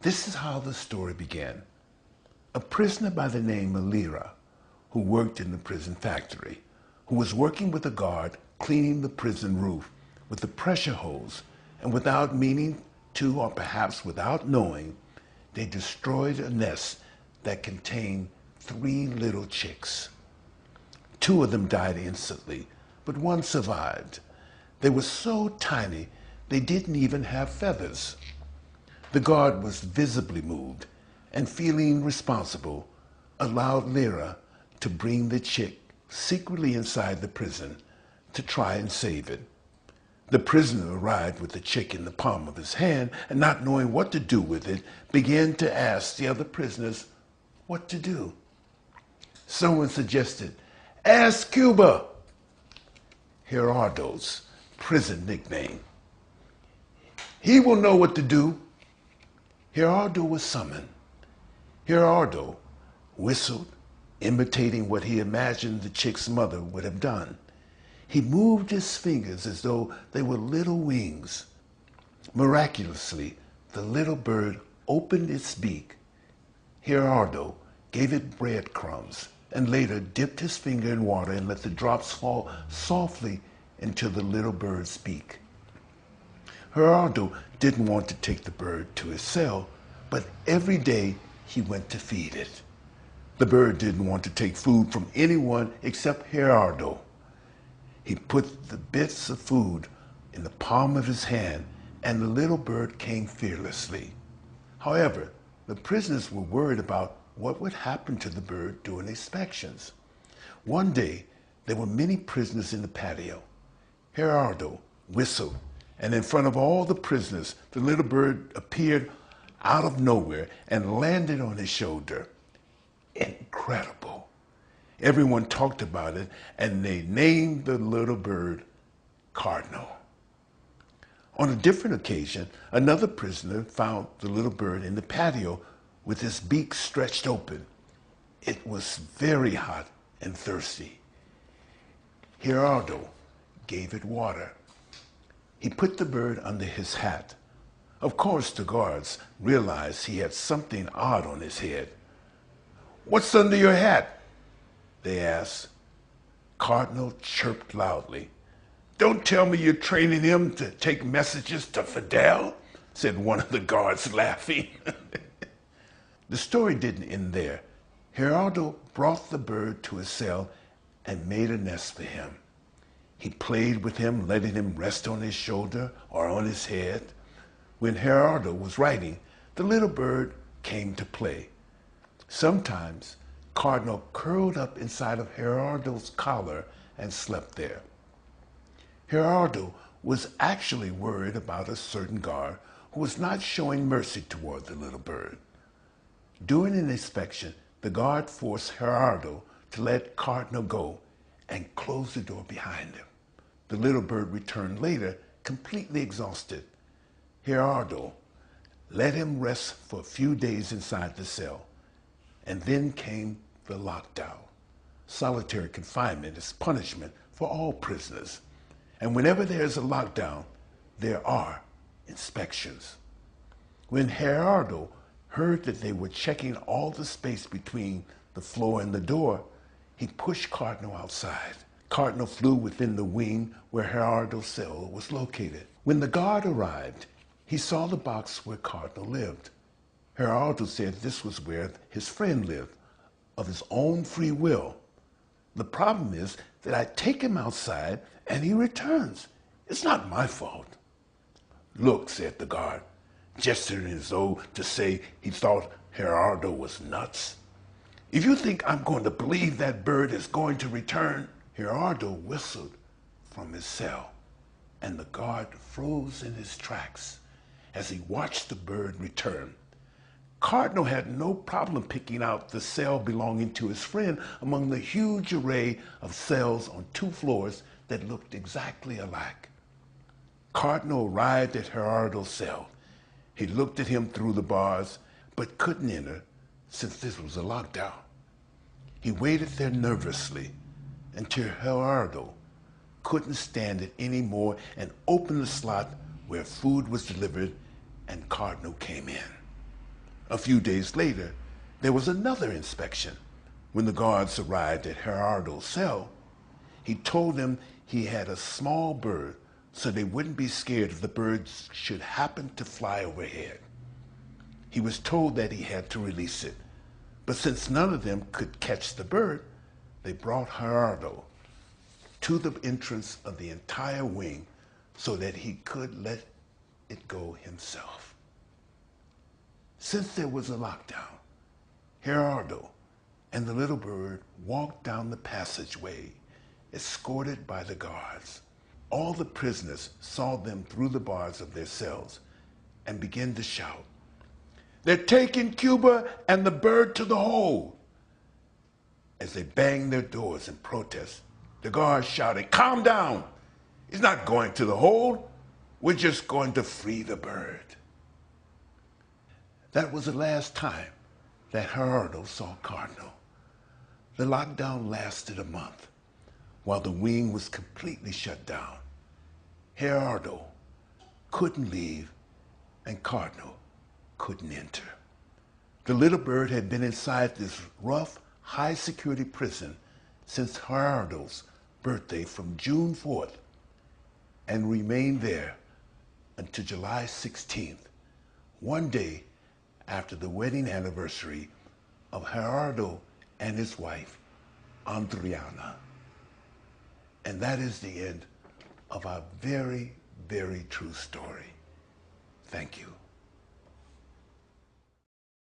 This is how the story began. A prisoner by the name of Lira, who worked in the prison factory, who was working with a guard cleaning the prison roof with a pressure hose, and without meaning to, or perhaps without knowing, they destroyed a nest that contained 3 little chicks. 2 of them died instantly, but 1 survived. They were so tiny, they didn't even have feathers. The guard was visibly moved and, feeling responsible, allowed Lira to bring the chick secretly inside the prison to try and save it. The prisoner arrived with the chick in the palm of his hand and, not knowing what to do with it, began to ask the other prisoners what to do. Someone suggested, "Ask Cuba," Gerardo's prison nickname. "He will know what to do." Gerardo was summoned. Gerardo whistled, imitating what he imagined the chick's mother would have done. He moved his fingers as though they were little wings. Miraculously, the little bird opened its beak. Gerardo gave it breadcrumbs and later dipped his finger in water and let the drops fall softly into the little bird's beak. Gerardo didn't want to take the bird to his cell, but every day he went to feed it. The bird didn't want to take food from anyone except Gerardo. He put the bits of food in the palm of his hand, and the little bird came fearlessly. However, the prisoners were worried about what would happen to the bird during inspections. One day, there were many prisoners in the patio. Gerardo whistled, and in front of all the prisoners, the little bird appeared out of nowhere and landed on his shoulder. Incredible. Everyone talked about it, and they named the little bird Cardinal. On a different occasion, another prisoner found the little bird in the patio with its beak stretched open. It was very hot and thirsty. Gerardo gave it water. He put the bird under his hat. Of course, the guards realized he had something odd on his head. "What's under your hat?" they asked. Cardinal chirped loudly. "Don't tell me you're training him to take messages to Fidel," said one of the guards, laughing. The story didn't end there. Gerardo brought the bird to his cell and made a nest for him. He played with him, letting him rest on his shoulder or on his head. When Gerardo was writing, the little bird came to play. Sometimes, Cardinal curled up inside of Gerardo's collar and slept there. Gerardo was actually worried about a certain guard who was not showing mercy toward the little bird. During an inspection, the guard forced Gerardo to let Cardinal go and close the door behind him. The little bird returned later, completely exhausted. Gerardo let him rest for a few days inside the cell, and then came the lockdown. Solitary confinement is punishment for all prisoners, and whenever there is a lockdown, there are inspections. When Gerardo heard that they were checking all the space between the floor and the door, he pushed Cardinal outside. Cardinal flew within the wing where Gerardo's cell was located. When the guard arrived, he saw the box where Cardinal lived. Gerardo said this was where his friend lived, of his own free will. "The problem is that I take him outside and he returns. It's not my fault." "Look," said the guard, gesturing as though to say he thought Gerardo was nuts. "If you think I'm going to believe that bird is going to return..." Gerardo whistled from his cell, and the guard froze in his tracks as he watched the bird return. Cardinal had no problem picking out the cell belonging to his friend among the huge array of cells on 2 floors that looked exactly alike. Cardinal arrived at Gerardo's cell. He looked at him through the bars, but couldn't enter since this was a lockdown. He waited there nervously until Gerardo couldn't stand it anymore and opened the slot where food was delivered, and Cardinal came in. A few days later, there was another inspection. When the guards arrived at Gerardo's cell, he told them he had a small bird so they wouldn't be scared if the birds should happen to fly overhead. He was told that he had to release it, but since none of them could catch the bird, they brought Gerardo to the entrance of the entire wing so that he could let it go himself. Since there was a lockdown, Gerardo and the little bird walked down the passageway, escorted by the guards. All the prisoners saw them through the bars of their cells and began to shout, "They're taking Cuba and the bird to the hold." As they banged their doors in protest, the guards shouted, "Calm down! He's not going to the hold. We're just going to free the bird." That was the last time that Gerardo saw Cardinal. The lockdown lasted a month while the wing was completely shut down. Gerardo couldn't leave and Cardinal couldn't enter. The little bird had been inside this rough, high-security prison since Gerardo's birthday from June 4th and remained there until July 16th, one day after the wedding anniversary of Gerardo and his wife, Adriana. And that is the end of our very, very true story. Thank you.